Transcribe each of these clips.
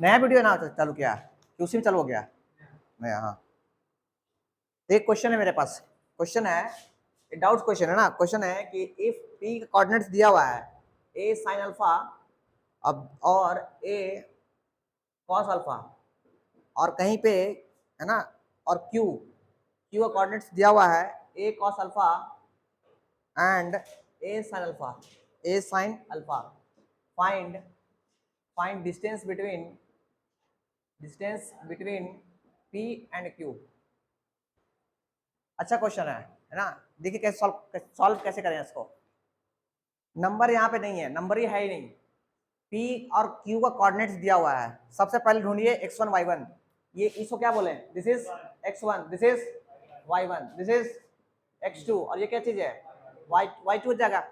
नया वीडियो ना चालू किया कि उसी में चालू हो गया नया? हाँ, एक क्वेश्चन है मेरे पास। क्वेश्चन है, डाउट क्वेश्चन है ना। क्वेश्चन है कि इफ पी का कोऑर्डिनेट्स दिया हुआ है ए साइन अल्फा अब और ए कॉस अल्फा, और कहीं पे है ना, और क्यू क्यू का कोऑर्डिनेट्स दिया हुआ है A cos alpha and A sine alpha, A sine alpha. Find find distance between P and Q. अच्छा क्वेश्चन है ना। देखिए कैसे सॉल्व कैसे करें इसको। नंबर यहाँ पे नहीं है, नंबर ही है ही नहीं। P और Q का कोऑर्डिनेट्स दिया हुआ है। सबसे पहले ढूंढिए x1 y1। ये इसको क्या बोले, this is x1, this is y1, this is x2, और ये क्या चीज है y2 हो जाएगा।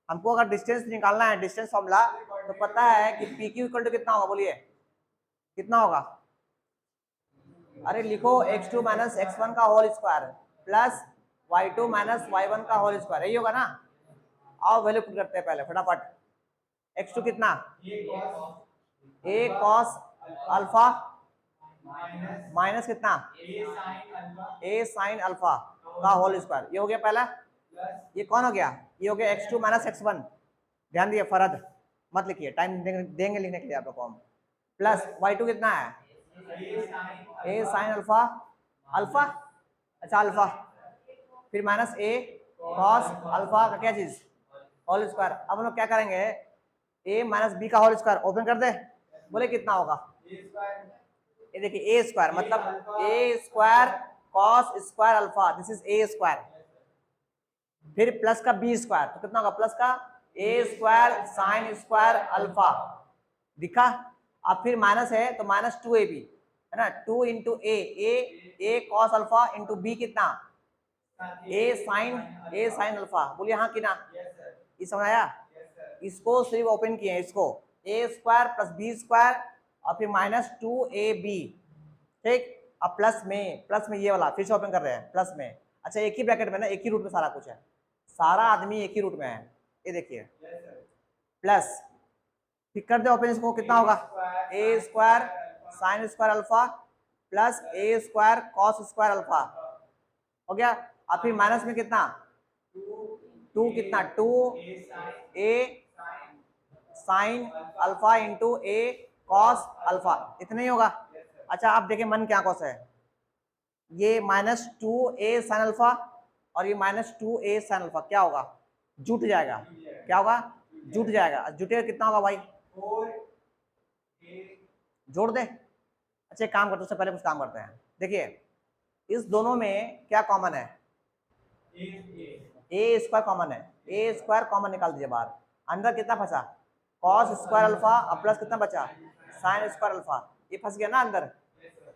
हमको अगर डिस्टेंस निकालना है, डिस्टेंस फॉर्मूला, तो पता है कि PQ इक्वल टू कितना होगा, बोलिए कितना होगा। अरे लिखो x2 माइनस x1 का whole square plus y2 minus y1 का होल स्क्वायर, यही होगा ना। आओ वैल्यू पुट करते हैं पहले फटाफट। x2 कितना, a cos अल्फा माइनस कितना, a sin अल्फा का होल स्क्वायर, ये हो गया पहला। ये कौन हो गया, ये हो गया x2 माइनस x1। ध्यान दिए, फरद मत लिखिए, टाइम देंगे लिखने के लिए आप लोग को हम। प्लस y2 कितना है, a sin अल्फा अल्फा, अच्छा अल्फा, फिर माइनस a cos अल्फा का क्या चीज, होल स्क्वायर। अब हम लोग क्या करेंगे, a माइनस बी का होल स्क्वायर ओपन कर दे, बोले कितना होगा। ये देखिए a स्क्वायर मतलब a square cos square alpha, this is a square, फिर प्लस का b स्क्वायर, तो कितना होगा प्लस का a square sine square alpha, दिखा। अब फिर माइनस है तो माइनस 2ab है ना, 2 इंटू ए कॉस अल्फा इंटू बी कितना, ए साइन अल्फा, बोलिए हाँ कि ना। ये समझ आया। इसको सिर्फ ओपन किए हैं, इसको ए स्क्वायर प्लस बी स्क्वायर और फिर माइनस 2ab, ठीक। अब प्लस में ये वाला फिर से ओपन कर रहे हैं, प्लस में। अच्छा एक ही ब्रैकेट में ना, एक ही रूट में सारा कुछ है, सारा आदमी एक ही रूट में है, ये देखिए प्लस, फिर कर दे ओपन, इसको कितना होगा, A square sine square alpha plus A square cos square alpha, हो गया। अब फिर माइनस में कितना, 2 कितना, 2 ए साइन अल्फा इंटू ए कॉस अल्फा, इतना ही होगा। अच्छा आप देखिए मन क्या कॉस है, ये माइनस 2a साइन अल्फा और ये माइनस 2a साइन अल्फा, क्या होगा, जुट जाएगा, क्या होगा, जुट जाएगा। जुटेगा कितना होगा भाई, जोड़ दे। अच्छा एक काम करते, उससे पहले कुछ काम करते हैं। देखिए इस दोनों में क्या कॉमन है, ए स्क्वायर कॉमन है, ए स्क्वायर कॉमन निकाल दीजिए बाहर। अंदर कितना फंसा, कॉस स्क्वायर अल्फा और प्लस कितना बचा, साइन स्क्वायर अल्फा, ये फंस गया ना अंदर।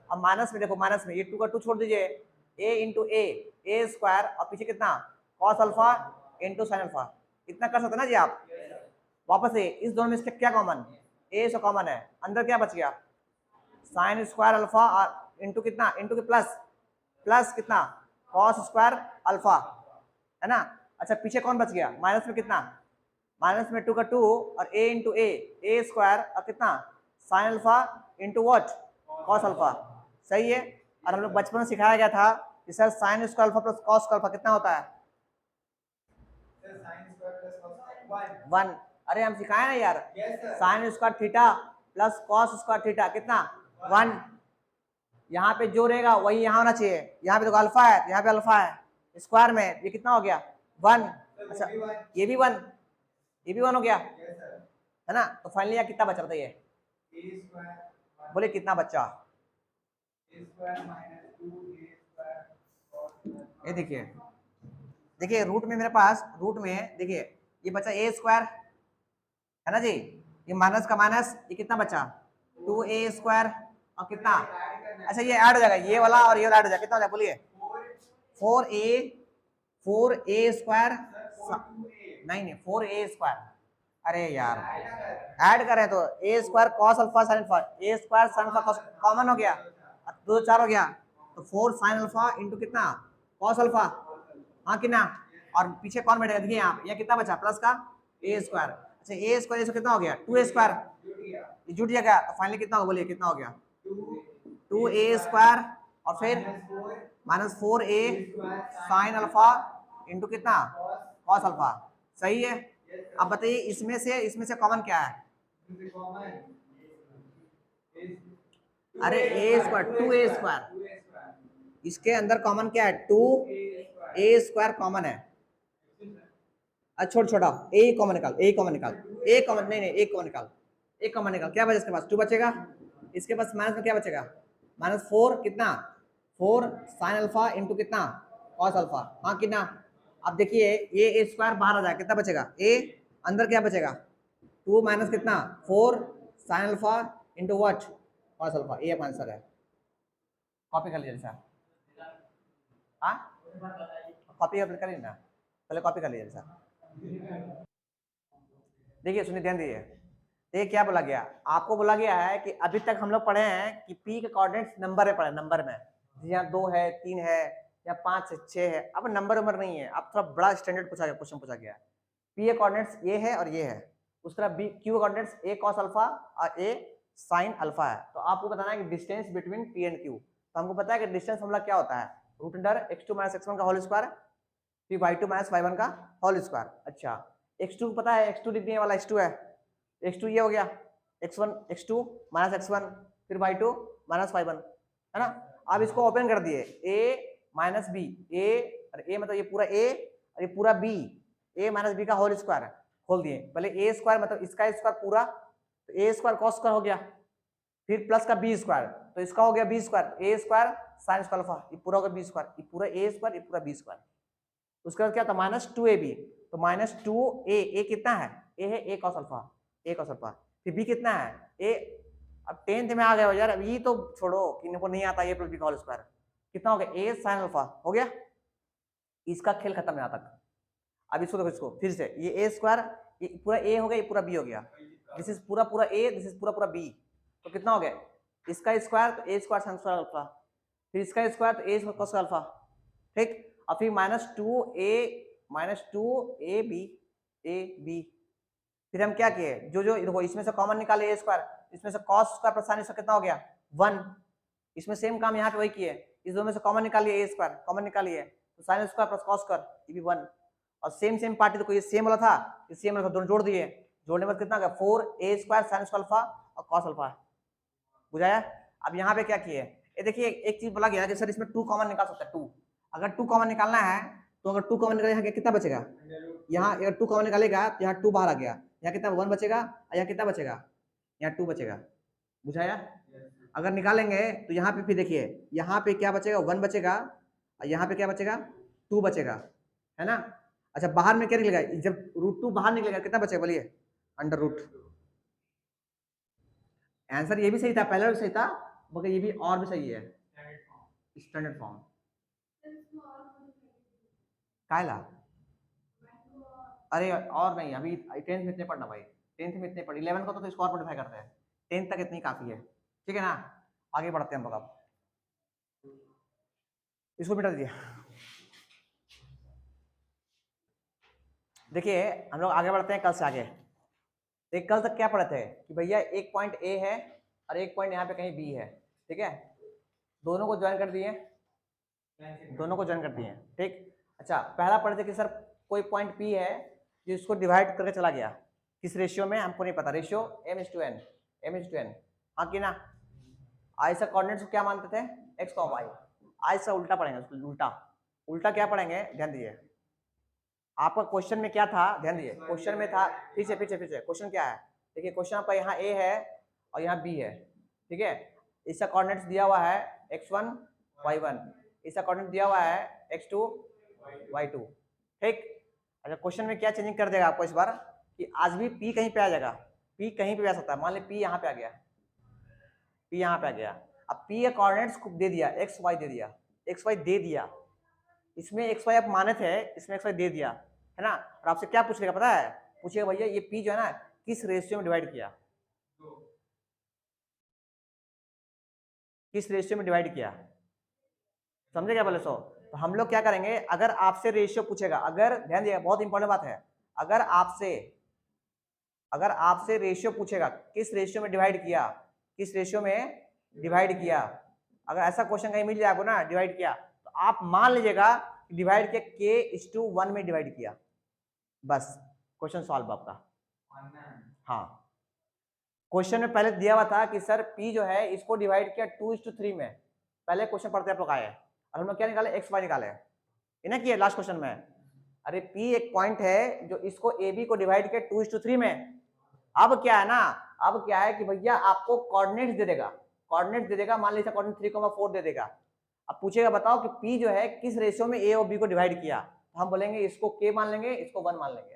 अब माइनस में देखो, माइनस में ये 2 का 2 छोड़ दीजिए, a इंटू ए स्क्वायर और पीछे कितना cos alpha into sine alpha, इतना कर सकते ना जी आप। वापस से इस दोनों में इसके क्या कॉमन, a से कॉमन है, अंदर क्या बच गया, साइन स्क्वायर अल्फा और इंटू कितना, इंटू के प्लस कितना कॉस स्क्वायर अल्फा, है ना। अच्छा पीछे कौन बच गया, माइनस में कितना, माइनस में 2 का 2 और a इंटू ए स्क्वायर और कितना sine alpha into what cos alpha, सही है। और हम लोग बचपन में सिखाया गया था कि sir sign square alpha plus cos alpha कितना होता है, 1। अरे हम सिखाए ना यार, sine square theta plus cos square theta कितना 1। यहाँ पे जो रहेगा वही यहाँ होना चाहिए, यहाँ पे तो अल्फा है, यहाँ पे अल्फा है, स्क्वायर में ये कितना हो गया 1। अच्छा ये भी 1, ये भी 1 हो गया, है ना। तो फाइनली यहाँ कितना बचा बताइए, बोले कितना बचा, ये देखिए रूट में मेरे पास, रूट में देखिए ये बचा ए स्क्वायर, है ना जी, ये माइनस का माइनस, ये कितना बचा 2a स्क्वायर और कितना, अच्छा ये ऐड हो जाएगा, ये वाला और ये वाला ऐड हो जाएगा, कितना हो जाएगा बोलिए 4a स्क्वायर, नहीं 4a स्क्वायर, अरे यार ऐड करें तो a square cos alpha sine alpha, a square sine alpha cos common हो गया, 2 4 हो गया, तो 4 साइन अल्फा इंटू कितना कॉस अल्फा, हाँ कितना, और पीछे कौन बैठेगा देखिए यहाँ, यहाँ कितना बचा प्लस का a स्क्वायर। अच्छा a स्क्वायर कितना हो गया 2a स्क्वायर, ये जुट गया तो फाइनली कितना हो, बोलिए कितना हो गया, 2a² और फिर -4a साइन अल्फा इंटू कितना कॉस अल्फा, सही है। अब बताइए इसमें से कॉमन क्या है, अरे a², 2a², इसके अंदर कॉमन क्या है, 2a² कॉमन है। अच्छा छोटा ए कॉमन निकाल, ए कॉमन निकाल, ए कॉमन नहीं ए कॉमन निकाल, ए कॉमन निकाल, क्या बचा इसके पास, 2 बचेगा, इसके पास माइनस में क्या बचेगा, -4 कितना 4 साइन अल्फा इंटू कितना कॉस अल्फा, हाँ कितना। अब देखिए ये a² बाहर आ जाए, कितना बचेगा, ए अंदर क्या बचेगा, 2 माइनस कितना 4 sine alpha into what cos alpha, ये आंसर है। कॉपी कर लीजिए सर, हाँ कॉपी कर लीजिए ना, पहले कॉपी कर लीजिए सर। देखिए सुनिए ध्यान दीजिए, ये क्या बोला गया, आपको बोला गया है कि अभी तक हम लोग पढ़े हैं कि पी के कोऑर्डिनेट्स नंबर में पढ़े, नंबर में, यहाँ 2 है 3 है या 5 है 6 है, अब नंबर नहीं है, अब थोड़ा बड़ा स्टैंडर्ड पूछा गया, क्वेश्चन पूछा गया, पी के कोऑर्डिनेट्स ये है और ये है, उस तरह बी क्यू कोऑर्डिनेट्स ए कॉस अल्फा और ए साइन अल्फा है। तो आपको बताना है कि distance between P and Q, तो हमको पता है कि डिस्टेंस फॉर्मूला क्या होता है, √x2 - x1 का होल स्क्वायर फिर y2 - y1 का होल स्क्वायर। अच्छा x2 पता है, x2 लिखने वाला x2 है, x2 ये हो गया, x2 - x1 फिर y2 - y1 है ना। अब इसको ओपन कर दिए, a - b, a मतलब ये पूरा a और ये पूरा b, a - b का होल स्क्वायर खोल दिए, पहले a² मतलब इसका स्क्वायर पूरा, तो a² cos स्क्वायर हो गया, फिर प्लस का b² तो इसका हो गया b², a² sign square alpha, ये पूरा हो गया b², ये पूरा a², ये पूरा b², उसके बाद क्या था -2ab, तो -2a, a कितना है, a है a cos अल्फा, फिर b कितना है a, अब 10th में आ गए हो यार, अभी तो छोड़ो कि इनको नहीं आता a + b का होल स्क्वायर, कितना हो गया a साइन अल्फा हो गया, इसका खेल खत्म यहाँ तक। अब इसको देखो, इसको फिर से ये a², ये पूरा a हो गया, ये पूरा b हो गया, दिस इज पूरा a, दिस इज पूरा b, तो कितना हो गया, इसका स्क्वायर तो a² साइन स्क्वायर अल्फा, फिर इसका स्क्वायर तो a cos अल्फा, ठीक। और फिर -2ab, फिर हम क्या किए, जो देखो इसमें से कॉमन निकाले a², इसमें से cos स्क्वायर प्लस साइन इसका कितना हो गया 1, इसमें सेम काम यहाँ पे वही किए, इस दो में से कॉमन निकालिए, a² कॉमन निकालिए, तो sine square plus cos square ये भी 1, और सेम पार्टी तो कोई सेम वाला था, ये सेम वाला था, दोनों जोड़ दिए, जोड़ने में कितना गया 4a² साइन स्क्वायर अल्फा और cos अल्फा, बुझाया। अब यहाँ पे क्या किए, ये देखिए एक चीज बोला गया कि सर इसमें 2 कॉमन निकाल सकते हैं, 2, अगर 2 कॉमन निकालना है तो अगर 2 कॉमन निकाले, यहाँ कितना बचेगा, यहाँ अगर 2 कॉमन निकालेगा तो यहाँ 2 बाहर आ गया, यहाँ कितना 1 बचेगा, यहाँ कितना बचेगा, यहाँ 2 बचेगा, बुझाया। अगर निकालेंगे तो यहाँ पे फिर देखिए, यहाँ पे क्या बचेगा 1 बचेगा, और यहाँ पे क्या बचेगा 2 बचेगा, है ना। अच्छा बाहर में क्या निकलेगा, जब √2 बाहर निकलेगा कितना बचेगा, बोलिए √, आंसर ये भी सही था, पहले भी सही था, मगर ये भी और भी सही है, स्टैंडर्ड फॉर्म कायला, अरे और नहीं, अभी 10th में इतने पढ़ना भाई, 10th में इतने पढ़, 11 को तो स्कोर मॉडिफाई करते हैं, 10th तक इतनी काफी है, ठीक है ना। आगे बढ़ते हैं हम लोग, अब इसको मिटा दीजिए। देखिए हम लोग आगे बढ़ते हैं कल से आगे, एक कल तक क्या पढ़े थे कि भैया एक पॉइंट ए है और एक पॉइंट यहाँ पे कहीं बी है, ठीक है, दोनों को ज्वाइन कर दिए, ठीक। अच्छा पहला पढ़े थे कि सर कोई पॉइंट पी है जिसको डिवाइड करके चला गया, किस रेशियो में हमको नहीं पता, रेशियो m/n, हाँ कि ना। ऐसा कोऑर्डिनेट्स को क्या मानते थे, x और y, आज से उल्टा पढ़ेंगे, उल्टा क्या पढ़ेंगे, ध्यान दीजिए। आपका क्वेश्चन में क्या था, ध्यान दीजिए, क्वेश्चन में था, पीछे क्वेश्चन क्या है, देखिए क्वेश्चन आपका यहाँ a है और यहाँ b है, ठीक है, इसका कोऑर्डिनेट्स दिया हुआ है x1 y1, इसका कोऑर्डिनेट दिया हुआ है x2 y2, ठीक। अच्छा क्वेश्चन में क्या चेंजिंग कर देगा आपको इस बार, कि आज भी p कहीं पे आ जाएगा, p कहीं पे आ सकता है, मान लीजिए p यहाँ पे आ गया, अब p के कोऑर्डिनेट्स को दे दिया, x y दे दिया, इसमें x y आप माने थे, इसमें x y दे दिया, है ना। और आपसे क्या पूछेगा पता है, पूछेगा भैया ये p जो है ना किस रेशियो में डिवाइड किया, समझे क्या बोले सो। तो हम लोग क्या करेंगे, अगर आपसे रेशियो पूछेगा, अगर ध्यान दिएगा बहुत इंपॉर्टेंट बात है, अगर आपसे अगर आपसे रेशियो पूछेगा किस रेशियो में डिवाइड किया, किस रेशियो में डिवाइड किया, अगर ऐसा क्वेश्चन कहीं मिल जाएगा ना डिवाइड किया, तो आप मान लीजिएगा डिवाइड किया k/1 में डिवाइड किया, बस क्वेश्चन सॉल्व आपका। हाँ, क्वेश्चन में पहले दिया हुआ था कि सर p जो है इसको डिवाइड किया 2:3 में, पहले क्वेश्चन पढ़ते आप लोग आए और हम लोग क्या निकाले, x y निकाले, इन्हें किया लास्ट क्वेश्चन में। अरे p एक पॉइंट है जो इसको ab को डिवाइड किया 2:3 में। अब क्या है ना, अब क्या है कि भैया आपको कोऑर्डिनेट्स दे देगा, कोऑर्डिनेट्स दे देगा, मान लीजिए कोऑर्डिनेट 3,4 दे देगा। अब पूछेगा बताओ कि p जो है किस रेशियो में a और b को डिवाइड किया, तो हम बोलेंगे इसको k मान लेंगे, इसको 1 मान लेंगे,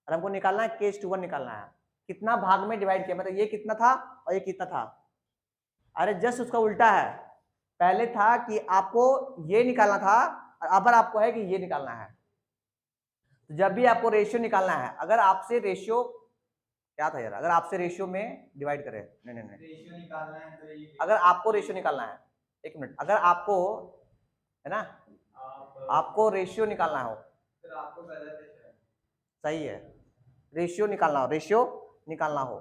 और हमको निकालना है k/1 निकालना है, कितना भाग में डिवाइड किया, मतलब ये कितना था और ये कितना था। अरे जस्ट उसका उल्टा है, पहले था कि आपको ये निकालना था और अब आपको है कि ये निकालना है। तो जब भी आपको रेशियो निकालना है, अगर आपसे रेशियो क्या था यार, अगर आपसे रेशियो में डिवाइड करें, नहीं रेशियो निकालना है तो ये, अगर आपको रेशियो निकालना है, एक मिनट, अगर आपको है ना आपको रेशियो निकालना हो, फिर आपको गलत है, सही है, रेशियो निकालना हो, रेशियो निकालना हो,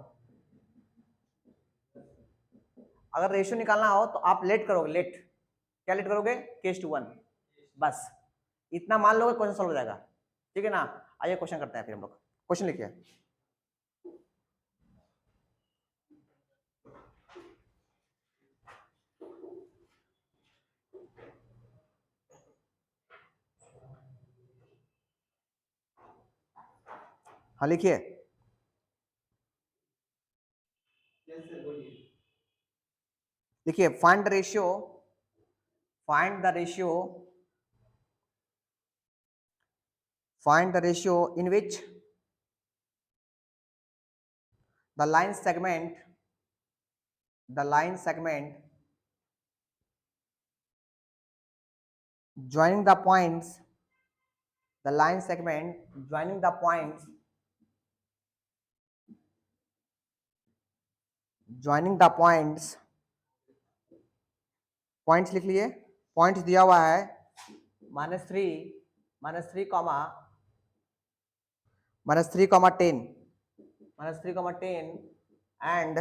अगर रेशियो निकालना हो तो आप लेट करोगे, लेट क्या लेट करोगे, k/1, बस इतना मान लोगे क्वेश्चन सॉल्व हो जाएगा, ठीक है ना। आइए क्वेश्चन करते हैं फिर हम लोग, क्वेश्चन लिखिए। हाँ लिखिए, लिखिए find the ratio, find the ratio, find the ratio in which the line segment joining the points, the line segment joining the points, joining the points, points लिख लिए, points दिया हुआ है -3 comma 10 and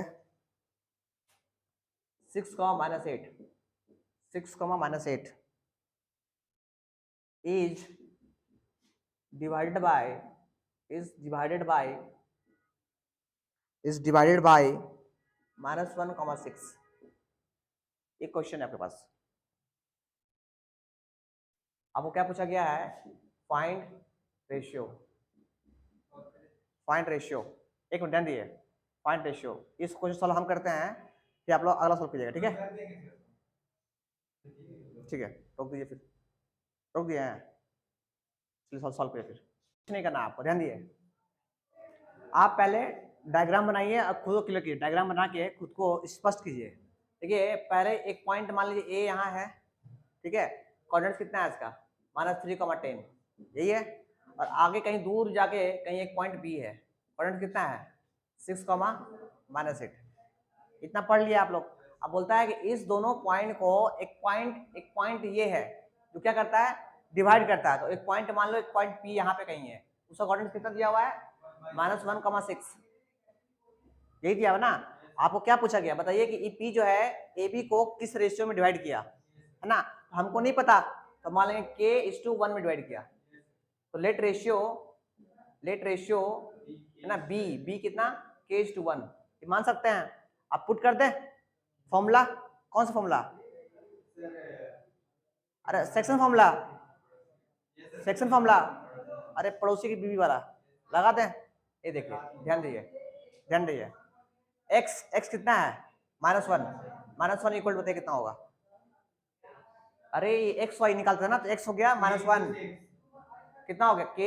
6 -8 is divided by -1,6। एक question है आपके पास, आपको क्या पूछा गया है, फाइंड रेशियो, फाइंड रेशियो, एक मिनट ध्यान दिए, फाइंड रेशियो, इस क्वेश्चन सॉल्व हम करते हैं, फिर आप लोग अगला सॉल्व कीजिएगा, ठीक है, ठीक है, रोक दीजिए, फिर रोक दिए हैं, चलिए सॉल्व करिए, फिर कुछ नहीं करना आपको, ध्यान दिए, आप पहले डायग्राम बनाइए और खुद को क्लियर कीजिए, डायग्राम बना के खुद को स्पष्ट कीजिए। देखिए पहले एक पॉइंट मान लीजिए ए यहाँ है, ठीक है, कोऑर्डिनेट कितना है इसका, -3,10 यही है, और आगे कहीं दूर जाके कहीं एक पॉइंट बी है, कोऑर्डिनेट कितना है 6, -8, इतना पढ़ लिया आप लोग। अब बोलता है कि इस दोनों पॉइंट को एक पॉइंट ये है जो क्या करता है, डिवाइड करता है, तो एक पॉइंट मान लो, एक पॉइंट पी यहाँ पे कहीं है, उसका कोऑर्डिनेट कितना दिया हुआ है -1,6, यही दिया हुआ ना। आपको क्या पूछा गया बताइए कि पी जो है ए बी को किस रेशियो में डिवाइड किया, है ना, तो हमको नहीं पता, तो मान लेंगे k/1 में डिवाइड किया, तो लेट रेशियो है ना बी कितना k/1, मान सकते हैं, आप पुट कर दें फॉर्मूला, कौन सा फॉर्मूला, अरे सेक्शन फॉर्मूला, अरे पड़ोसी की बीवी वाला लगा दें, ये देखिए ध्यान दीजिए, x कितना है -1 इक्वल बताइए कितना होगा, अरे x y निकालते हैं ना, तो x हो गया -1, कितना हो गया k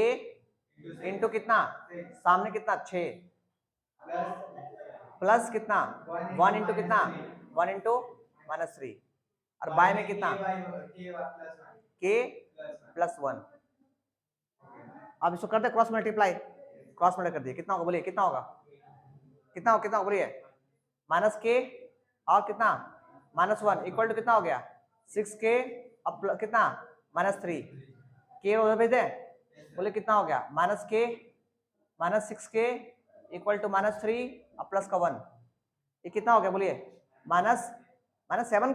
इंटू कितना, सामने कितना 6 प्लस कितना 1 इंटू कितना 1 इंटू -3, और बाय में कितना k +1। अब इसको करते क्रॉस मल्टीप्लाई कर दिए, कितना होगा बोलिए, कितना होगा बोलिए, -k और कितना -1 इक्वल टू कितना हो गया 6k अब कितना -3, k उधर भेज दे, बोले कितना हो गया -6k इक्वल टू -3 और प्लस का 1, ये कितना हो गया बोलिए? -7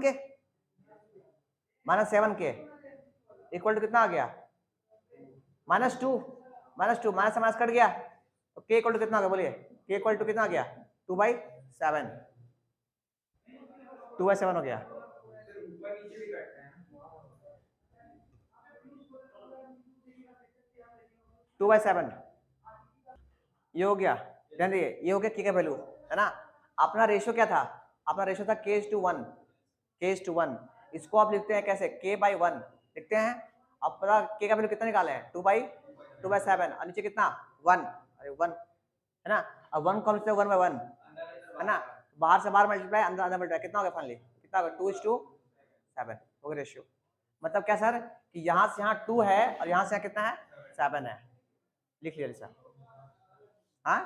के इक्वल टू कितना आ गया? -2 माइनस से माइनस कट गया तो k इक्वल टू कितना आ गया बोलिए? k इक्वल टू कितना आ गया? 2/7 2/7 हो गया। टू बाई सेवन ये हो गया। ध्यान दिए, ये हो गया k का वैल्यू, है ना? अपना रेशियो क्या था? अपना रेशियो था k:1 इसको आप लिखते हैं कैसे? k/1 लिखते हैं। अपना k का वैल्यू कितना निकाले हैं? 2/7 और नीचे कितना? 1, अरे 1 है ना? अब 1 कौन से 1/1 है ना? बाहर से बाहर मल्टीप्लाई, अंदर अंदर मल्टीप्लाई, कितना हो गया फाइनली? कितना हो गया? 2:7 हो गया रेशियो। मतलब क्या सर कि यहाँ से यहाँ 2 है और यहाँ से यहाँ कितना है? 7 है। लिख लिया सर। हाँ,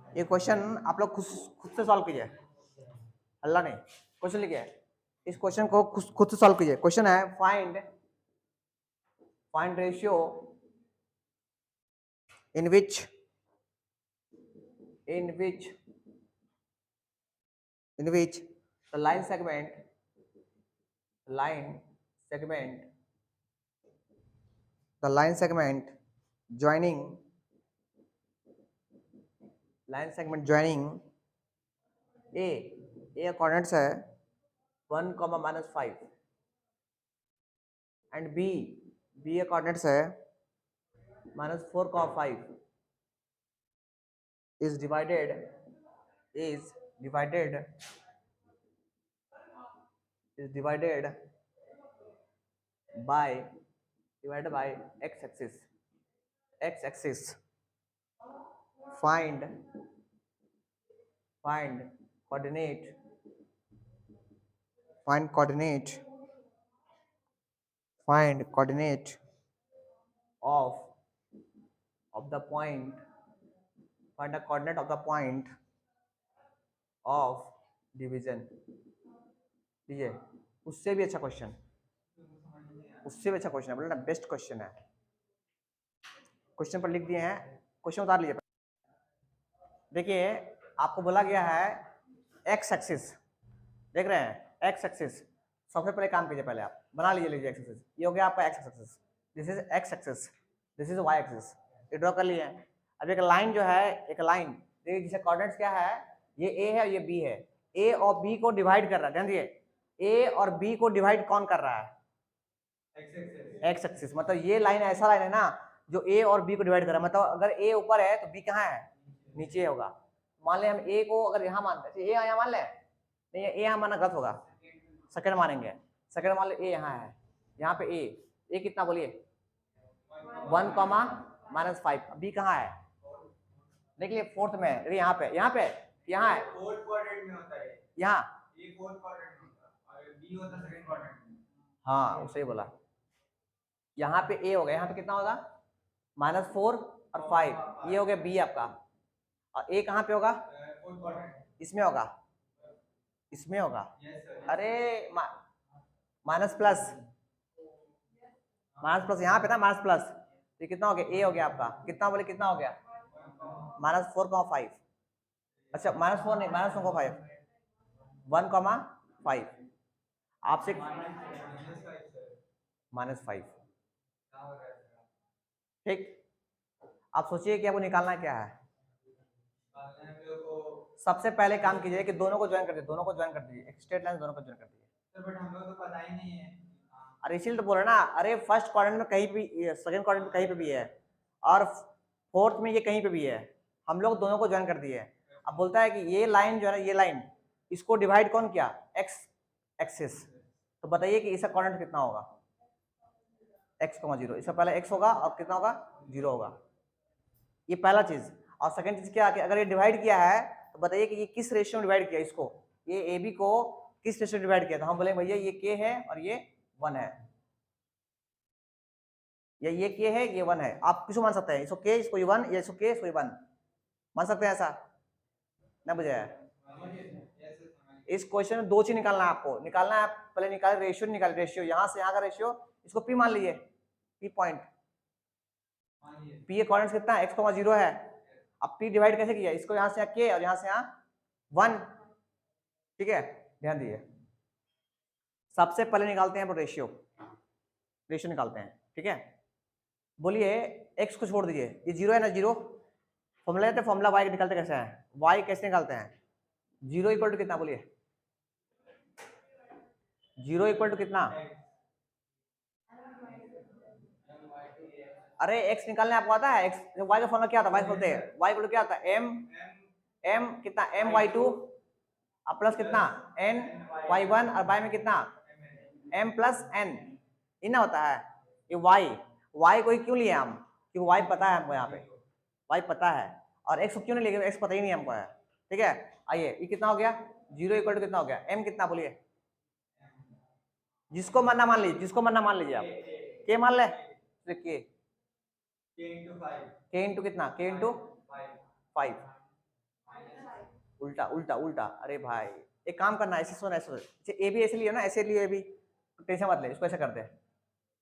ये क्वेश्चन आप लोग खुद से सॉल्व कीजिए, अल्लाह नहीं क्वेश्चन लिखिए, इस क्वेश्चन को खुद से सॉल्व कीजिए। क्वेश्चन है find ratio in which the line segment joining a coordinates है 1, -5 and b coordinates है -4, 5 is divided by x axis. Find coordinate of the point of division। लीजिए, उससे भी अच्छा क्वेश्चन है, बोले ना बेस्ट क्वेश्चन है। क्वेश्चन पर लिख दिए हैं, क्वेश्चन उतार लीजिए। देखिए आपको बोला गया है एक्स एक्सिस, देख रहे हैं एक्स एक्सिस। सबसे पहले काम कीजिए, पहले आप बना लीजिए एक्स एक्सिस। ये हो गया आपका X axis, this is X axis, this is Y axis, ये ड्रॉ कर लिए। अब एक लाइन जो है, एक लाइन देखिए जिसके कोऑर्डिनेट्स क्या है, ये ए है, ये बी है। ए और बी को डिवाइड कर रहा है, ध्यान दिए, ए और बी को डिवाइड कौन कर रहा है? X axis. मतलब ये लाइन ऐसा लाइन है ना जो ए और बी को डिवाइड कर रहा है। मतलब अगर ए ऊपर है तो बी कहाँ है? नीचे होगा। मान ले हम ए को अगर यहाँ मानते हैं, ए यहाँ मान ले, नहीं ए यहाँ मानना गलत होगा, सेकंड मानेंगे। सेकंड मान ले ए यहाँ है, यहाँ पे ए कितना बोलिए? 1, -5। बी कहाँ है? देखिए फोर्थ में, यहाँ पे यहाँ है, फोर्थ क्वाड्रेंट में होता है, यहाँ ए फोर्थ क्वाड्रेंट में होता है और बी होता है सेकंड क्वाड्रेंट में। हाँ सही बोला। यहाँ पे ए होगा, यहाँ पे कितना होगा? -4 और 5, ये हो गया बी आपका। और ए कहाँ पे होगा? इसमें होगा, अरे माइनस प्लस यहाँ पे था, माइनस प्लस, ये कितना हो गया? ए हो गया आपका, कितना बोले कितना हो गया? -4,5। अच्छा -4 नहीं, -1,5, 1,5 आपसे -5। ठीक, आप सोचिए कि आपको निकालना क्या है। सबसे पहले काम कीजिए कि दोनों को ज्वाइन कर दीजिए, एक स्ट्रेट लाइन दोनों को ज्वाइन कर दीजिए। बट हम लोग तो पता ही नहीं है। अरे इसीलिए तो बोल रहा ना, अरे फर्स्ट क्वाड्रेंट में कहीं भी, सेकंड क्वाड्रेंट में कहीं पे भी है और फोर्थ में ये कहीं पे भी है, हम लोग दोनों को ज्वाइन कर दिए। अब बोलता है कि ये लाइन जो है ना, ये लाइन इसको डिवाइड कौन किया? X axis. तो बताइए कि इसका कोऑर्डिनेट कितना होगा? x, 0। इसका पहले x होगा और कितना होगा? 0 होगा। ये पहला चीज। और सेकंड चीज क्या कि अगर ये डिवाइड किया है तो बताइए कि ये किस रेशियो में डिवाइड किया इसको, ये ए बी को किस रेशियो में डिवाइड किया? तो हम बोलेंगे भैया ये k है और ये 1 है, या ये k है ये 1 है। आप किसको मान सकते हैं? इसको k, इसको 1, या इसको k, इसको 1 मान सकते हैं? ऐसा ना बुझाया? इस क्वेश्चन में दो चीज निकालना है आपको। निकालना है पहले, निकाले रेशियो, निकाले रेशियो, यहाँ से यहाँ का रेशियो, इसको p मान लीजिए, p पॉइंट, p के कोऑर्डिनेट्स कितना है? x, 0 है अब p डिवाइड कैसे किया, इसको यहाँ से k और यहाँ से यहाँ 1, ठीक है, ध्यान दीजिए। सबसे पहले निकालते हैं रेशियो, रेशियो निकालते हैं, ठीक है। बोलिए x को छोड़ दीजिए, ये 0 है ना, 0 फॉर्मूला लेते हैं, फॉर्मूला y निकालते कैसे हैं, y कैसे निकालते हैं, 0 इक्वल टू कितना, बोलिए 0 इक्वल टू कितना, अरे x निकालने आपको आता है, x y का फॉर्मूला क्या था, y खोलते हैं, y इक्वल टू क्या आता है, m कितना my2 अब प्लस कितना n y1 और y में कितना m प्लस n इतना होता है। ये y को ही क्यों लिए हम, क्योंकि y पता है हमको, यहाँ पे y पता है, और x को क्यों नहीं लिए, x पता ही नहीं हमको है, ठीक है। आइए ये कितना हो गया, 0 इक्वल टू कितना हो गया, m कितना, बोलिए जिसको मानना मान लीजिए, जिसको मानना मान लीजिए आप, k मान ले, k इंटू कितना, k इंटू 5, उल्टा उल्टा उल्टा, अरे भाई एक काम करना, ऐसे सोना, ऐसे ए भी ऐसे लियो ना, ऐसे लियो, ए भी टेंशन मत ले, इसको ऐसे करते हैं,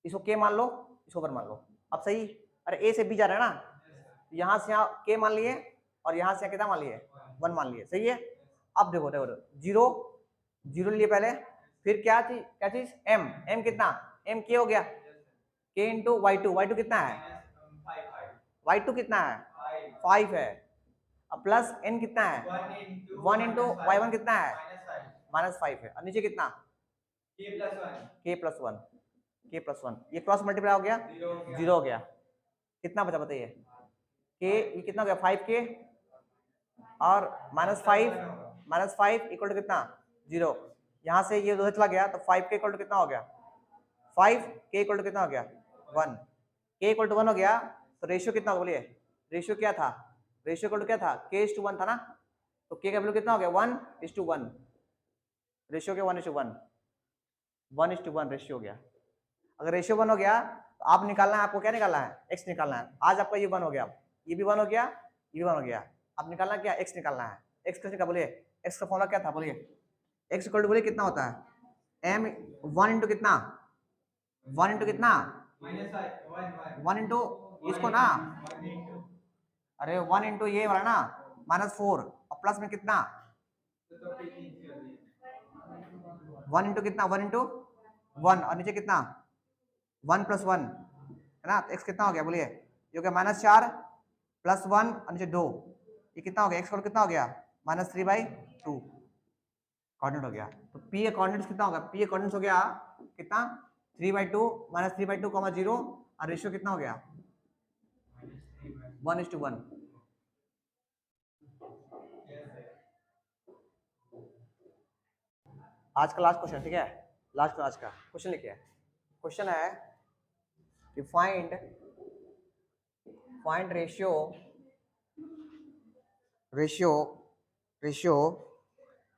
इसको k मान लो, इसको 1 मान लो, अब सही, अरे a से b जा रहा है ना, यहाँ से यहाँ k मान लिए और यहाँ से यहाँ कितना मान लिए 1 मान लिए, सही है। अब देखो देखो 0 लिए पहले, फिर क्या चीज m कितना, m k हो गया, k इंटू y2 कितना है, y2 कितना है 5 है, अब प्लस n कितना है 1 इंटू y1 कितना है -5 है, और नीचे कितना k प्लस 1, ये क्रॉस मल्टीप्लाई हो गया 0 हो गया, कितना बचा बताइए, k ये कितना हो गया 5k और -5 इक्वल टू कितना 0, यहाँ से ये 2 चला गया तो 5k इक्वल टू कितना हो गया 5k इक्वल टू कितना हो गया 1, k इक्वल टू 1 हो गया, तो रेशियो कितना हो, बोलिए रेशियो क्या था, रेशियो इक्वल टू क्या था, k:1 था ना, तो k का वैल्यू कितना हो गया 1:1, रेशियो के 1:1, 1:1 रेशियो हो गया। अगर रेशियो 1 हो गया तो आप निकालना है, आपको क्या निकालना है, x निकालना है। आज आपका ये 1 हो गया, ये भी 1 हो गया, ये भी 1 हो गया, अब निकालना क्या, x निकालना है। x कैसे का, बोलिए x का फॉर्मूला क्या था, बोलिए x इक्वल टू, बोलिए कितना होता है m 1 इंटू कितना, 1 इंटू कितना 1 इंटू इसको ना, अरे 1 इंटू ये वाला ना -4 और प्लस में कितना 1 इंटू कितना 1 इंटू 1 और नीचे कितना 1 प्लस 1 है ना, तो x कितना हो गया, बोलिए ये हो गया -4 प्लस 1 और नीचे 2, ये कितना हो गया, x कितना हो गया -3/2 कोऑर्डिनेट हो गया। तो p का कोऑर्डिनेट कितना होगा, p का कोऑर्डिनेट हो गया कितना 3/2 -3/2 0 और रेशियो कितना हो गया 1:1। आज का लास्ट क्वेश्चन, ठीक है, लास्ट आज का क्वेश्चन लिखिए, क्वेश्चन है कि find ratio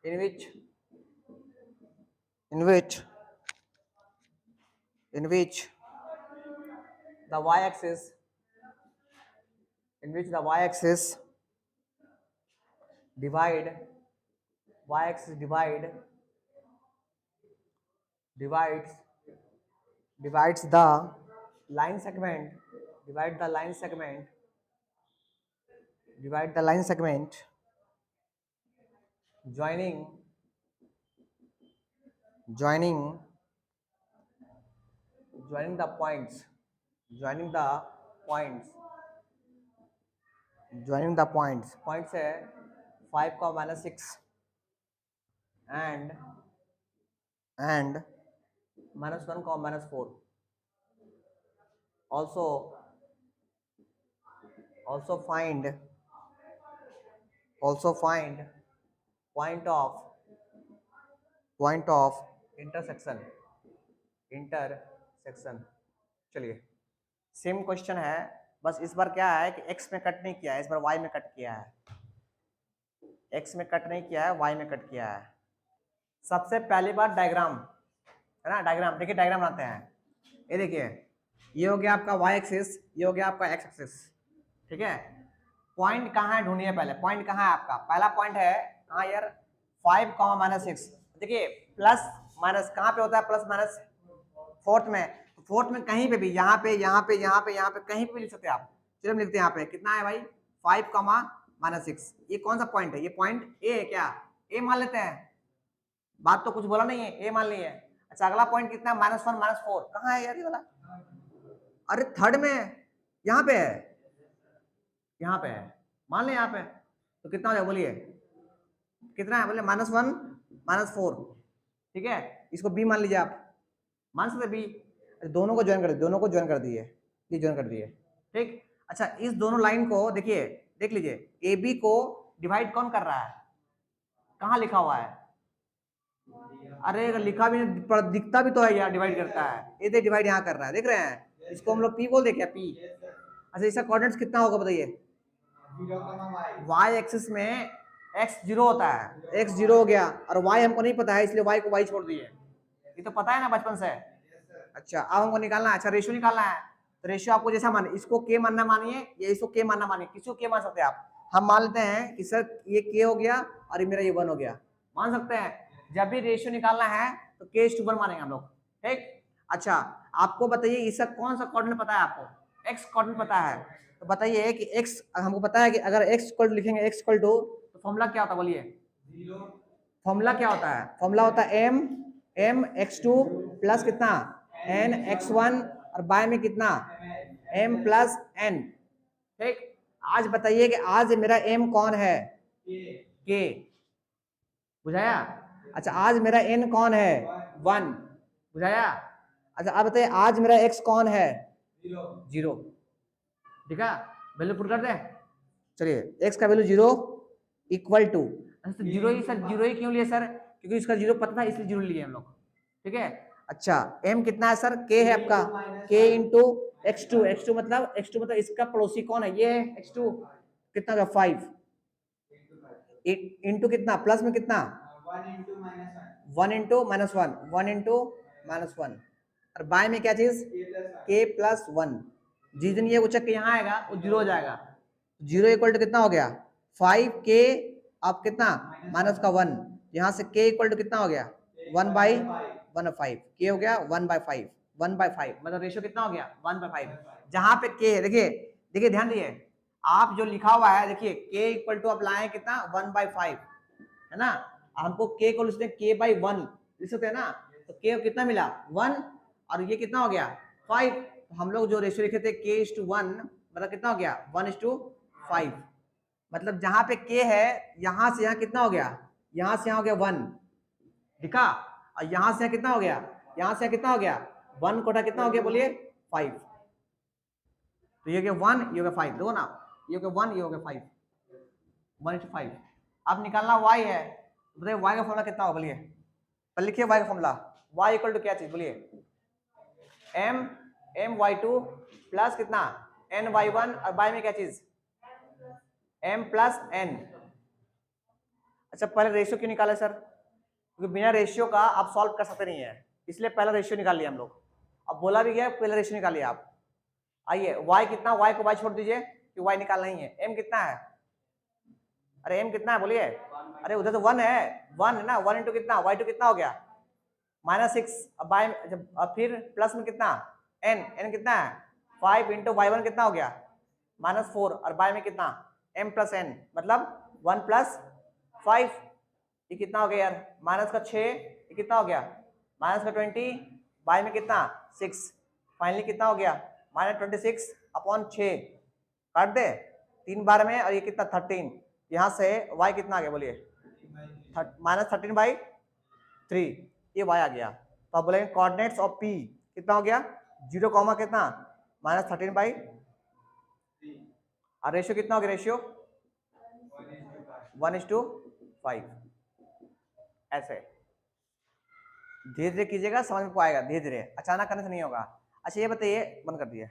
in which the y-axis divides the line segment joining the points points है 5, -6 and -1, -4, also find point of intersection। चलिए सेम क्वेश्चन है, बस इस बार क्या है कि x में कट नहीं किया है, इस बार y में कट किया है, x में कट नहीं किया है, y में कट किया है। सबसे पहली बार डायग्राम है ना, डायग्राम देखिए, डायग्राम बनाते हैं, ये देखिए ये हो गया आपका y एक्सिस, ये हो गया आपका x एक्सिस, ठीक है। पॉइंट कहाँ है ढूंढिए, पहले पॉइंट कहाँ है आपका, पहला पॉइंट है कहाँ यार 5, -6, देखिए प्लस माइनस कहाँ पे होता है, प्लस माइनस फोर्थ में कहीं पे भी, यहाँ पे कहीं पे भी लिख सकते हैं आप। चलिए हम लिखते हैं यहाँ पे कितना है भाई 5, -6। ये कौन सा पॉइंट है? ये पॉइंट ए है क्या? ए मान लेते हैं, बात तो कुछ बोला नहीं है, ए मान ली है। अच्छा अगला पॉइंट कितना है? -1 -4। कहाँ है यार ये वाला? अरे थर्ड में यहाँ पे है, यहाँ पे है, मान ले यहाँ पे, तो कितना हो जाएगा बोलिए? कितना है बोले? -1 -4। ठीक है, इसको बी मान लीजिए आप, मान सकते बी। दोनों को ज्वाइन कर दिए, दोनों को ज्वाइन कर दिए, ये ज्वाइन कर दिए। ठीक, अच्छा इस दोनों लाइन को देखिए, देख लीजिए, ए बी को डिवाइड कौन कर रहा है? कहाँ लिखा हुआ है? अरे अगर लिखा भी नहीं, पर दिखता भी तो है यार, डिवाइड करता है, ये देख डिवाइड यहाँ कर रहा है, देख रहे हैं? इसको हम लोग पी बोल दे क्या? पी। अच्छा इसका कोऑर्डिनेट्स कितना होगा बताइए? y एक्सिस में x 0 होता है, x 0 हो गया, और y हमको नहीं पता है इसलिए y को y छोड़ दिए, ये तो पता है ना बचपन से। अच्छा अब हमको निकालना है, अच्छा रेशियो निकालना है, तो रेशियो आपको जैसा मानिए, इसको k मानना मानिए या इसको k मानना मानिए, किसी को k मान सकते हैं आप। हम मान लेते हैं कि सर ये k हो गया और ये मेरा ये 1 हो गया, मान सकते हैं। जब भी रेशियो निकालना है तो k/1 मानेंगे हम लोग। ठीक, अच्छा आपको बताइए इसका कौन सा कोऑर्डिनेट पता है आपको? x कोऑर्डिनेट पता है, तो बताइए कि x हमको पता है कि अगर x इक्वल लिखेंगे x इक्वल टू, तो फॉर्मूला क्या होता है बोलिए? फॉर्मूला क्या होता है? फॉर्मूला होता है m x2 प्लस कितना n x1 और बाय में कितना m प्लस n। ठीक, आज बताइए कि आज मेरा m कौन है? k, बुझाया? अच्छा आज मेरा n कौन है? 1, बुझाया? अच्छा अब बताइए आज मेरा x कौन है? 0। ठीक है, वैल्यू पुट कर दे। चलिए x का वैल्यू 0 इक्वल टू, अच्छा 0 ही सर, 0 ही क्यों लिए सर? क्योंकि इसका 0 पता था इसलिए 0 लिए हम लोग। ठीक है, अच्छा m कितना है सर? k है आपका, k इंटू x2, x2 मतलब इसका पड़ोसी कौन है? ये है x2, कितना का 5 इंटू कितना प्लस में कितना 1 इंटू -1, 1 इंटू -1, और बाय में क्या चीज? k plus 1। जिस दिन ये उचक के यहाँ आएगा वो 0 हो जाएगा। 0 इक्वल टू कितना हो गया? 5k, अब कितना -1, यहाँ से k इक्वल टू कितना हो गया? 1/5, k हो गया 1/5, 1/5 मतलब रेशियो कितना हो गया? 1/5। जहां पे k है, देखिए देखिए ध्यान दिए, आप जो लिखा हुआ है देखिए k इक्वल टू आप लाए कितना 1/5 है ना, हमको k को लिखते हैं k/1 लिख सकते हैं ना, तो k कितना मिला 1 और ये कितना हो गया 5, तो हम लोग जो रेशियो लिखे थे k/1 मतलब कितना हो गया 1/5, मतलब जहां पे k है यहां से यहाँ कितना हो गया? यहां से यहाँ हो गया 1, दिखा? और यहां से यहाँ कितना हो गया? यहां से यहाँ कितना हो गया? 1 कोटा कितना हो गया बोलिए? 5, तो ये हो गया 1, ये हो गया 5, देखो ना, ये हो गया 1, ये हो गया 5, 1/5। अब निकालना y है, बताइए y का फॉर्मूला कितना होगा बोलिए? पहले लिखिए y का फॉर्मूला, y इक्वल टू क्या चीज बोलिए? m/2 प्लस कितना n/1 और बाय में क्या चीज? m plus n। अच्छा पहले रेशियो क्यों निकाले सर? क्योंकि बिना रेशियो का आप सॉल्व कर सकते नहीं है, इसलिए पहला रेशियो निकाल लिया हम लोग। अब बोला भी गया पहले रेशियो निकालिए आप। आइए y कितना, y को y छोड़ दीजिए कि y निकालना ही है। m कितना है? अरे m कितना है बोलिए? अरे उधर तो 1 है, 1 है ना, 1 इंटू कितना y2 कितना हो गया -6, अब बाय अब फिर प्लस में कितना n कितना है 5 इंटू y1 कितना हो गया -4 और बाय में कितना m प्लस n मतलब 1 प्लस 5, ये कितना हो गया यार -6, ये कितना हो गया -20, बाय में कितना 6, फाइनली कितना हो गया -26/6, काट दे 3 बार में, और ये कितना 13, यहाँ से y कितना आ गया बोलिए -13/3, ये y आ गया। तो आप बोलेंगे कोऑर्डिनेट्स ऑफ p कितना हो गया 0, कितना -13/3, और रेशियो कितना हो गया? रेशियो 1:5। ऐसे धीरे धीरे कीजिएगा, समझ में आएगा धीरे धीरे, अचानक करने से नहीं होगा। अच्छा ये बताइए, बंद कर दिए।